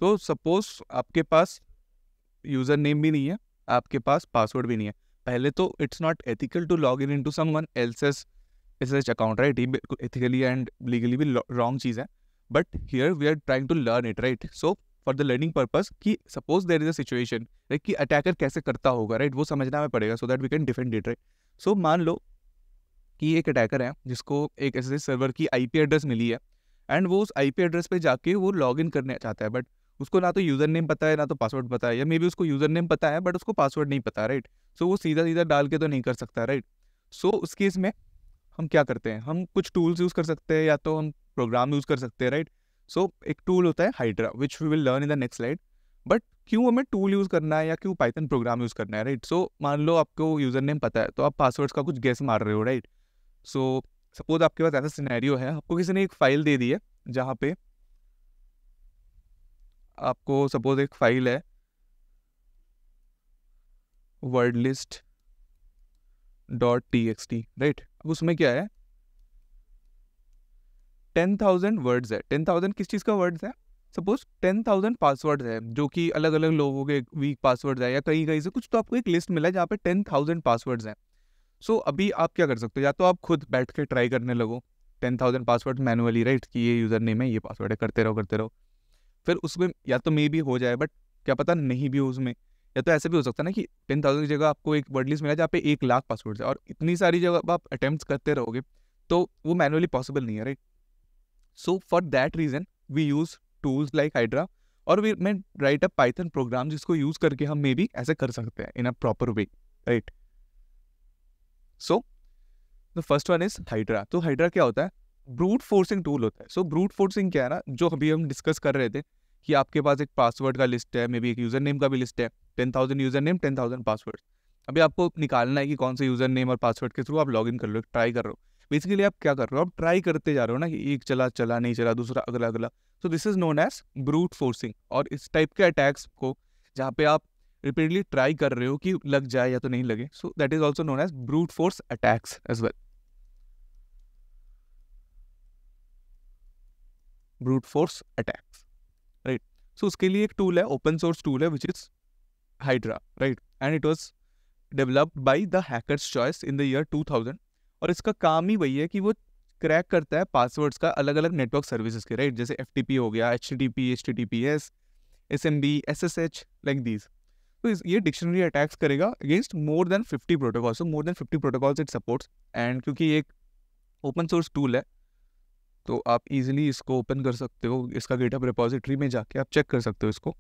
तो सपोज आपके पास user name भी नहीं है, आपके पास पासवर्ड भी नहीं है, पहले तो it's not ethical to log in into someone else's SH account, right? ये एथिकली एंड लीगली भी रॉन्ग चीज़ है, but here we are trying to learn it, right? So for the learning purpose कि suppose there is a situation, right, कि attacker कैसे करता होगा, right, वो समझना हमें पड़ेगा so that we can defend it, right? So मान लो कि एक अटैकर है जिसको एक ऐसे सर्वर की आईपी एड्रेस मिली है एंड वो उस आईपी एड्रेस पे जाके वो लॉग इन करने चाहता है, बट उसको ना तो यूज़र नेम पता है ना तो पासवर्ड पता है, या मे बी उसको यूज़र नेम पता है बट उसको पासवर्ड नहीं पता, राइट? सो वो सीधा सीधा डाल के तो नहीं कर सकता, राइट? सो उस केस में हम क्या करते हैं, हम कुछ टूल्स यूज़ कर सकते हैं या तो हम प्रोग्राम यूज़ कर सकते हैं, राइट? सो एक टूल होता है Hydra which we will learn in the next slide. But क्यों हमें टूल यूज़ करना है या क्यों पाइथन प्रोग्राम यूज़ करना है, राइट? सो मान लो आपको यूज़र नेम पता है तो आप पासवर्ड्स का कुछ गेस मार रहे हो, राइट? सो सपोज आपके पास ऐसा सिनेरियो है, आपको किसी ने एक फाइल दे दी है जहाँ पे आपको सपोज एक फाइल है वर्ड लिस्ट .txt, राइट? अब उसमें क्या है, 10,000 वर्ड्स है। 10,000 किस चीज़ का वर्ड्स है? सपोज 10,000 पासवर्ड्स है जो कि अलग अलग लोगों के वीक पासवर्ड्स है या कहीं कहीं से कुछ, तो आपको एक लिस्ट मिला है जहाँ पे 10,000 पासवर्ड्स हैं। सो अभी आप क्या कर सकते हो, या तो आप खुद बैठ के ट्राई करने लगो 10,000 पासवर्ड मैनुअली, राइट, कि ये यूज़र नेम है, ये पासवर्ड है, करते रहो करते रहो। फिर उसमें या तो मे भी हो जाए बट क्या पता नहीं भी हो उसमें, या तो ऐसे भी हो सकता है ना कि 10,000 की जगह आपको एक वर्ड लिस्ट मिला जहाँ पे 1,00,000 पासवर्ड है, और इतनी सारी जगह आप अटेम्प्ट करते रहोगे तो वो मैनुअली पॉसिबल नहीं है, right? So for that reason we use tools like Hydra, और we may write a python program जिसको यूज करके हम मे बी ऐसे कर सकते हैं in a proper way, right? So the first one is Hydra. तो हाइड्रा क्या होता है? ब्रूट फोर्सिंग टूल होता है। सो ब्रूट फोर्सिंग क्या है ना, जो अभी हम डिस्कस कर रहे थे कि आपके पास एक पासवर्ड का लिस्ट है, मे बी एक यूजर नेम का भी लिस्ट है, 10,000 यूजर नेम, 10,000 पासवर्ड। अभी आपको निकालना है कि कौन से यूजर नेम और पासवर्ड के थ्रू आप लॉग इन कर लो, ट्राई कर रहे हो। बेसिकली आप क्या कर रहे हो, आप ट्राई करते जा रहे हो ना, कि एक चला चला नहीं चला, दूसरा अगला अगला। So this is known as brute forcing. और इस टाइप के अटैक्स को जहाँ पे आप रिपीटली ट्राई कर रहे हो कि लग जाए या तो नहीं लगे, so that is also known as brute force attacks as well. Brute force attacks, right? So उसके लिए एक टूल है, ओपन सोर्स टूल है, which is Hydra, right? And it was developed by the hackers choice in the year 2000। और इसका काम ही वही है कि वो क्रैक करता है पासवर्ड्स का अलग अलग नेटवर्क सर्विसेज के, राइट? जैसे FTP हो गया, HTTP, HTTPS, SMB, SSH, like these. तो ये डिक्शनरी अटैक्स करेगा against more than 50 protocols. So more than 50 protocols it supports. And क्योंकि ये एक ओपन सोर्स टूल है तो आप इजीली इसको ओपन कर सकते हो, इसका गिटहब रिपोजिटरी में जाके आप चेक कर सकते हो इसको।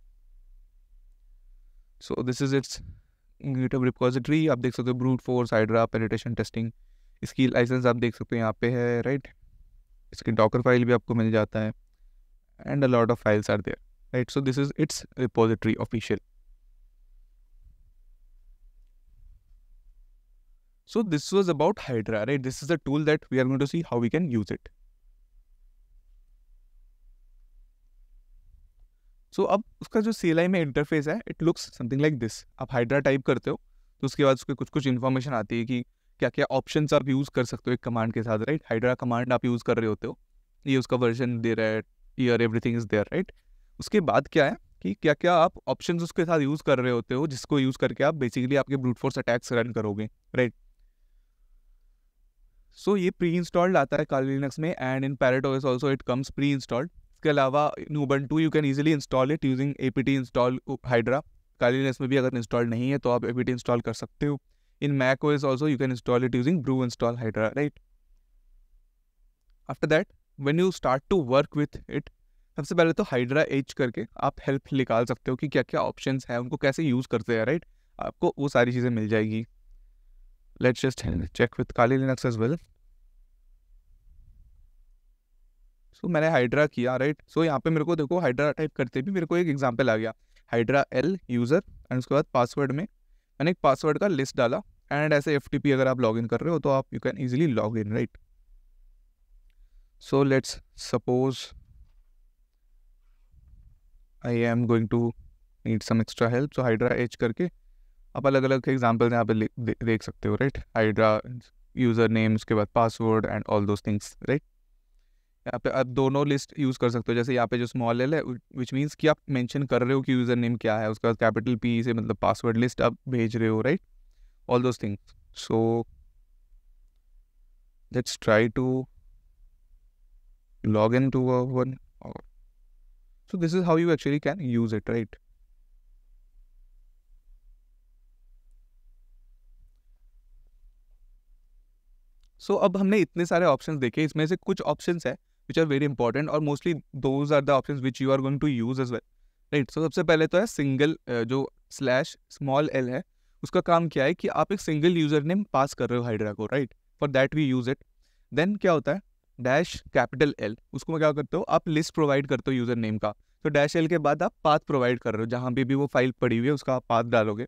सो this is it's GitHub repository. आप देख सकते हो brute force hydra penetration testing, इसकी लाइसेंस आप देख सकते हो यहाँ पे है, राइट? इसकी डॉकर फाइल भी आपको मिल जाता है and a lot of files are there, right? So this is its repository official. So this was about Hydra, right? This is the tool that we are going to see how we can use it. So अब उसका जो CLI में interface है, it looks something like this. आप hydra type करते हो तो उसके बाद उसके कुछ कुछ इन्फॉर्मेशन आती है कि क्या क्या ऑप्शंस आप यूज़ कर सकते हो एक कमांड के साथ, राइट? हाइड्रा कमांड आप यूज़ कर रहे होते हो, ये उसका वर्जन दे रहा है, here everything is there, right? उसके बाद क्या है कि क्या क्या आप ऑप्शंस उसके साथ यूज़ कर रहे होते हो जिसको यूज़ करके आप बेसिकली आपके ब्रूट फोर्स अटैक्स रन करोगे, राइट? सो ये प्री इंस्टॉल्ड आता है काली लिनक्स में, and in parrot OS also it comes pre installed. इसके अलावा in Ubuntu you can easily install it using apt install Hydra. Kali Linux में भी अगर इंस्टॉल नहीं है तो आप apt इंस्टॉल कर सकते हो। In Mac OS also you can install it using brew install Hydra, right? After that when you start to work with it, सबसे पहले तो हाइड्रा एच करके आप हेल्प निकाल सकते हो कि क्या क्या ऑप्शंस हैं, उनको कैसे यूज़ करते हैं, राइट? आपको वो सारी चीज़ें मिल जाएगी। Let's just check with Kali Linux as well. So मैंने हाइड्रा किया, राइट? सो यहाँ पे मेरे को देखो हाइड्रा टाइप करते भी मेरे को एक एग्जांपल आ गया, हाइड्रा L यूज़र, एंड उसके बाद पासवर्ड में मैंने एक पासवर्ड का लिस्ट डाला। एंड ऐसे FTP अगर आप लॉग इन कर रहे हो तो आप you can easily log in, right? So let's suppose I am going to need some extra help. So Hydra H करके आप अलग अलग एग्जाम्पल यहाँ पे देख सकते हो, राइट? हाइड्रा यूज़र नेम, उसके बाद password and all those things, right? यहाँ पे आप दोनों लिस्ट यूज़ कर सकते हो। जैसे यहाँ पे जो स्मॉल एल है विच मीन्स कि आप मेंशन कर रहे हो कि यूज़र नेम क्या है, उसके बाद कैपिटल पी से मतलब पासवर्ड लिस्ट आप भेज रहे हो, right, all those things. So let's try to log into one. So this is how you actually can use it, right? So अब हमने इतने सारे ऑप्शंस देखे, इसमें से कुछ ऑप्शंस है विच आर वेरी इंपॉर्टेंट और mostly those are the options which you are going to use as well, right. So सबसे पहले तो है सिंगल, जो स्लैश स्मॉल एल है, उसका काम क्या है कि आप एक सिंगल यूजर नेम पास कर रहे हो हाइड्रा को, right, for that we use it. देन क्या होता है डैश कैपिटल एल, उसको क्या करते हो आप लिस्ट प्रोवाइड करते हो यूजर नेम का, तो डैश एल के बाद आप पाथ प्रोवाइड कर रहे हो, जहाँ पे भी वो फाइल पड़ी हुई है उसका आप पाथ डालोगे।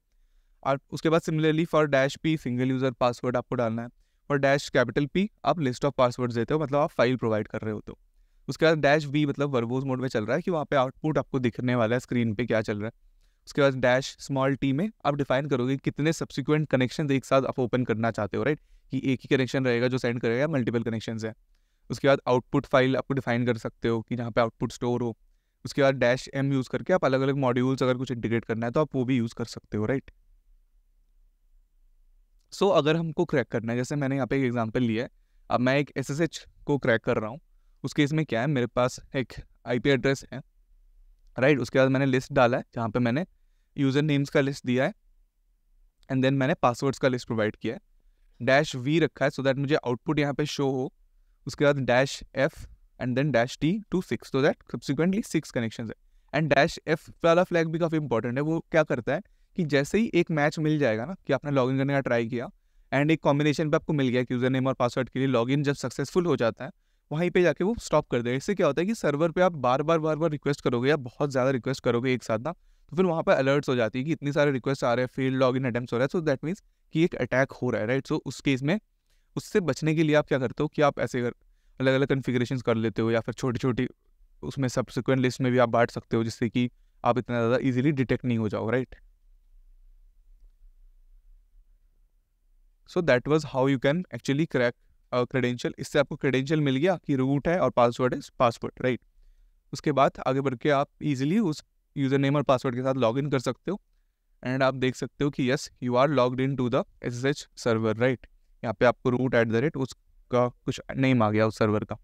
और उसके बाद similarly for dash P single user password आपको डालना है, और डैश कैपिटल पी आप लिस्ट ऑफ पासवर्ड्स देते हो, मतलब आप फाइल प्रोवाइड कर रहे हो। तो उसके बाद डैश वी मतलब वर्बोज मोड में चल रहा है कि वहाँ पे आउटपुट आपको दिखने वाला है स्क्रीन पे क्या चल रहा है। उसके बाद डैश स्मॉल टी में आप डिफाइन करोगे कितने सब्सिक्वेंट कनेक्शन एक साथ आप ओपन करना चाहते हो, राइट, कि एक ही कनेक्शन रहेगा जो सेंड करेगा, मल्टीपल कनेक्शन है। उसके बाद आउटपुट फाइल आपको डिफाइन कर सकते हो कि जहाँ पे आउटपुट स्टोर हो। उसके बाद डैश एम यूज़ करके आप अलग अलग मॉड्यूल्स अगर कुछ इंटीग्रेट करना है तो आप वो भी यूज़ कर सकते हो, राइट। सो अगर हमको क्रैक करना है, जैसे मैंने यहाँ पे एक एग्जांपल लिया है, अब मैं एक SSH को क्रैक कर रहा हूँ, उस केस में क्या है मेरे पास एक IP एड्रेस है, राइट, उसके बाद मैंने लिस्ट डाला है जहाँ पे मैंने यूज़र नेम्स का लिस्ट दिया है एंड देन मैंने पासवर्ड्स का लिस्ट प्रोवाइड किया है, डैश वी रखा है सो दैट मुझे आउटपुट यहाँ पे शो हो। उसके बाद dash F and then dash T to 6 तो दैट सब्सिक्वेंटली 6 कनेक्शन है। एंड डैश एफ वाला फ्लैग भी काफ़ी इंपॉर्टेंट है, वो क्या करता है कि जैसे ही एक मैच मिल जाएगा ना कि आपने लॉगिन करने का ट्राई किया एंड एक कॉम्बिनेशन पे आपको मिल गया कि यूजर नेम और पासवर्ड के लिए लॉगिन जब सक्सेसफुल हो जाता है, वहीं पे जाके वो स्टॉप कर देगा। इससे क्या होता है कि सर्वर पे आप बार बार रिक्वेस्ट करोगे या बहुत ज़्यादा रिक्वेस्ट करोगे एक साथ ना, तो फिर वहाँ पर अलर्ट्स हो जाती है कि इतनी सारे रिक्वेस्ट आ रहे हैं, फेल्ड लॉगिन अटेम्प्ट्स हो रहा है, सो दैट मीन्स कि एक अटैक हो रहा है, राइट। सो उस केस में उससे बचने के लिए आप क्या करते हो कि आप ऐसे अलग अलग कन्फिग्रेशंस कर लेते हो, या फिर छोटी छोटी उसमें सब्सिक्वेंट लिस्ट में भी आप बांट सकते हो, जिससे कि आप इतना ज़्यादा इजीली डिटेक्ट नहीं हो जाओ, right. So that was how you can actually crack credential. इससे आपको क्रेडेंशियल मिल गया कि रूट है और पासवर्ड इज पासवर्ड, राइट। उसके बाद आगे बढ़ के आप इजीली उस यूज़र नेम और पासवर्ड के साथ लॉग इन कर सकते हो एंड आप देख सकते हो कि yes you are logged in to the SSH server, right. यहाँ पे आपको रूट @ उसका कुछ नेम आ गया उस सर्वर का।